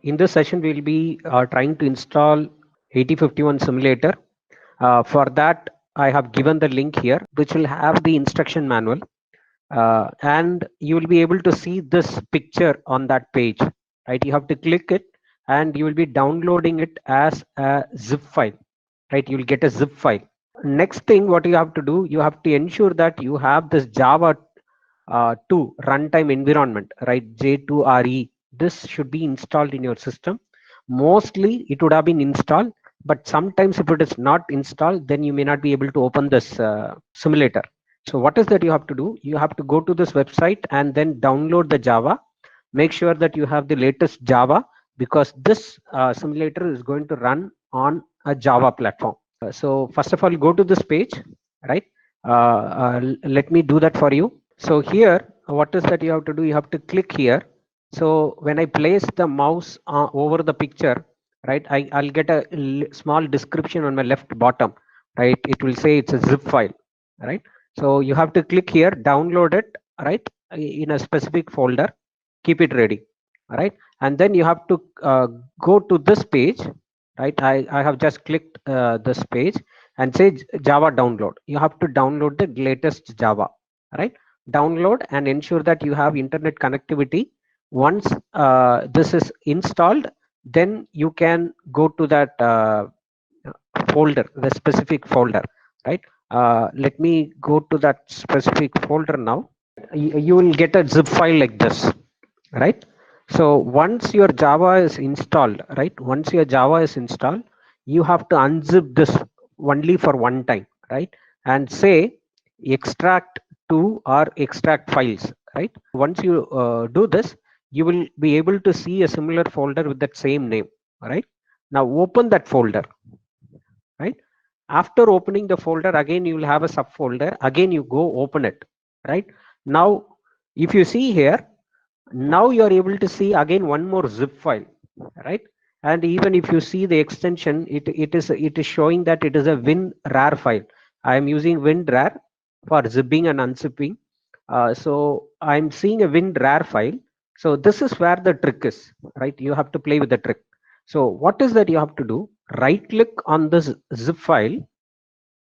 In this session, we'll be trying to install 8051 simulator. For that, I have given the link here, which will have the instruction manual. And you will be able to see this picture on that page, right? You have to click it and you will be downloading it as a zip file, right? You'll get a zip file. Next thing, what you have to do, you have to ensure that you have this Java 2 runtime environment, right? J2RE. This should be installed in your system. Mostly it would have been installed, but sometimes if it is not installed, then you may not be able to open this simulator. So what is that you have to do? You have to go to this website and then download the Java. Make sure that you have the latest Java, because this simulator is going to run on a Java platform. So first of all, go to this page, right? Let me do that for you. So here, what is that you have to do? You have to click here. So when I place the mouse over the picture, right, I'll get a small description on my left bottom, right? It will say it's a zip file, right? So you have to click here, download it, right, in a specific folder, keep it ready, right? And then you have to go to this page, right? I have just clicked this page and say Java download. You have to download the latest Java, right? Download and ensure that you have internet connectivity. Once this is installed, then you can go to that folder, the specific folder, right? Let me go to that specific folder now. You will get a zip file like this, right? So once your Java is installed, right? Once your Java is installed, you have to unzip this only for one time, right? And say extract to or extract files, right? Once you do this, you will be able to see a similar folder with that same name, right? Now open that folder, right? After opening the folder, again you will have a subfolder. Again you go open it, right? Now if you see here, now you are able to see again one more zip file, right? And even if you see the extension, it is showing that it is a WinRAR file. I am using WinRAR for zipping and unzipping. So I'm seeing a WinRAR file. So this is where the trick is, right? You have to play with the trick. So what is that you have to do? Right click on this zip file,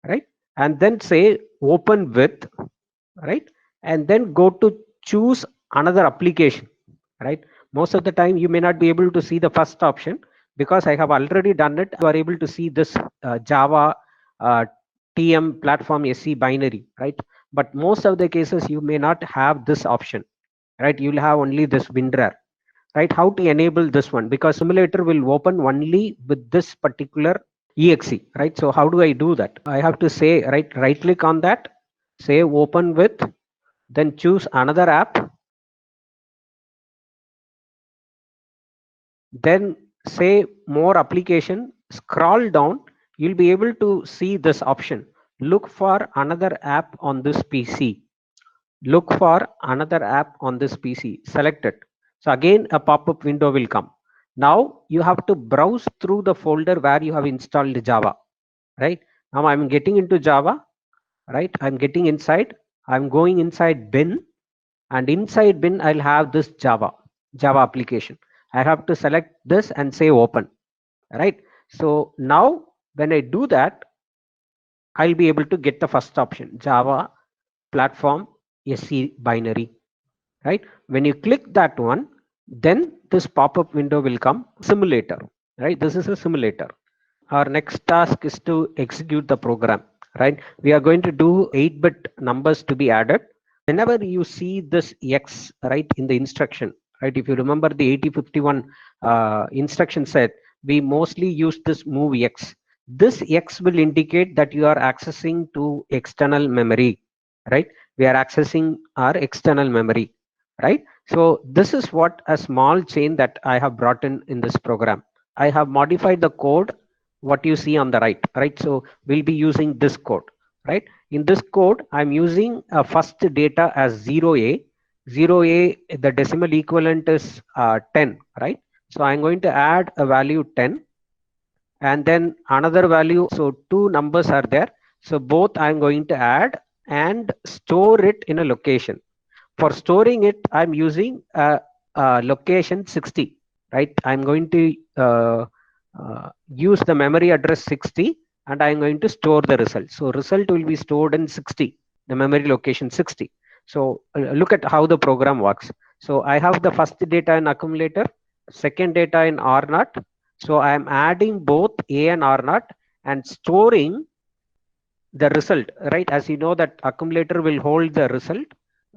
right? And then say open with, right? And then go to choose another application, right? Most of the time you may not be able to see the first option because I have already done it. You are able to see this Java uh, TM platform SC binary, right? But most of the cases you may not have this option, right? You'll have only this WinRAR, right? How to enable this one? Because simulator will open only with this particular exe, right? So how do I do that? I have to say, right click on that, say open with, then choose another app, then say more application, scroll down, you'll be able to see this option. Look for another app on this PC. Look for another app on this PC. Select it. So again, a pop-up window will come. Now you have to browse through the folder where you have installed Java, right? Now I'm getting into Java, right? I'm getting inside. I'm going inside bin, and inside bin I'll have this Java application. I have to select this and say open, right? So now when I do that, I'll be able to get the first option, Java platform SC binary, right? When you click that one, then this pop-up window will come, simulator, right? This is a simulator. Our next task is to execute the program, right? We are going to do 8-bit numbers to be added. Whenever you see this X, right, in the instruction, right? If you remember the 8051 instruction set, we mostly use this move X. This X will indicate that you are accessing to external memory, right? We are accessing our external memory, right? So this is what a small change that I have brought in this program. I have modified the code, what you see on the right, right? So we'll be using this code, right? In this code, I'm using a first data as 0A. 0A, the decimal equivalent is 10, right? So I'm going to add a value 10 and then another value. So two numbers are there. So both I'm going to add and store it in a location. For storing it, I'm using a location 60. right? I'm going to use the memory address 60 and I'm going to store the result. So result will be stored in 60, the memory location 60. So look at how the program works. So I have the first data in accumulator, second data in R0. So I am adding both A and R0 and storing the result, right? As you know that accumulator will hold the result,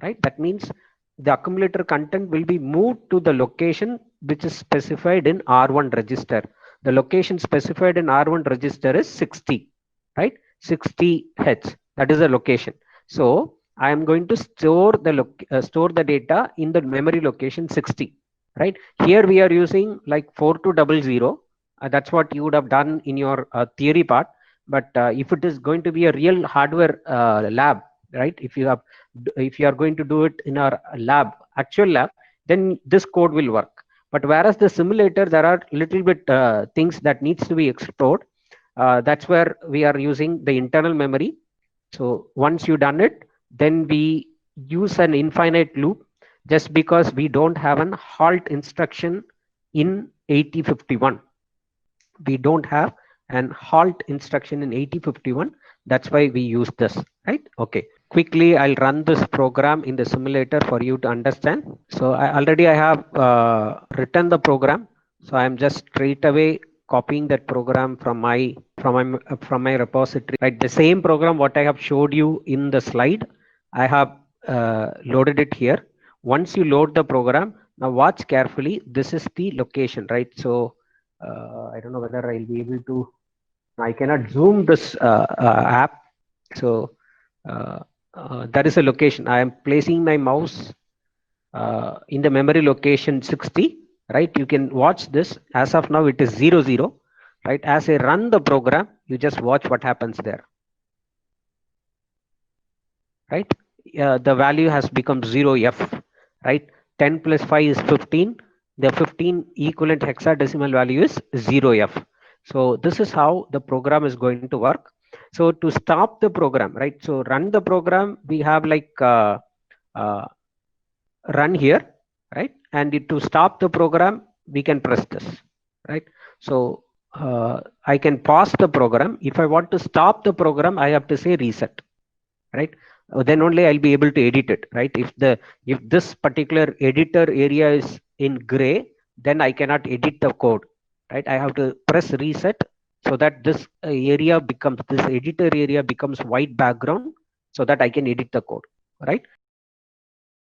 right? That means the accumulator content will be moved to the location which is specified in R1 register. The location specified in R1 register is 60, right? 60H, that is the location. So I am going to store the data in the memory location 60, right? Here we are using like 4200. That's what you would have done in your theory part. But if it is going to be a real hardware lab, right? If you are going to do it in our lab, actual lab, then this code will work. But whereas the simulator, there are little bit things that needs to be explored. That's where we are using the internal memory. So once you done it, then we use an infinite loop, just because we don't have an halt instruction in 8051. We don't have an halt instruction in 8051. That's why we use this, right? Okay, quickly I'll run this program in the simulator for you to understand. So I have written the program. So I'm just straight away copying that program from my repository, right? The same program what I have showed you in the slide, I have loaded it here. Once you load the program, now watch carefully, this is the location, right? So I don't know whether I'll be able to, I cannot zoom this app. So that is a location. I am placing my mouse in the memory location 60, right? You can watch this. As of now, it is 00, right? As I run the program, you just watch what happens there, right? The value has become 0F, right? 10 plus 5 is 15. The 15 equivalent hexadecimal value is 0F. So this is how the program is going to work. So to stop the program, right? So run the program, we have like run here, right? And to stop the program, we can press this, right? So I can pause the program. If I want to stop the program, I have to say reset, right? Then only I'll be able to edit it, right? If this particular editor area is in gray, then I cannot edit the code, right? I have to press reset so that this editor area becomes white background, so that I can edit the code, right?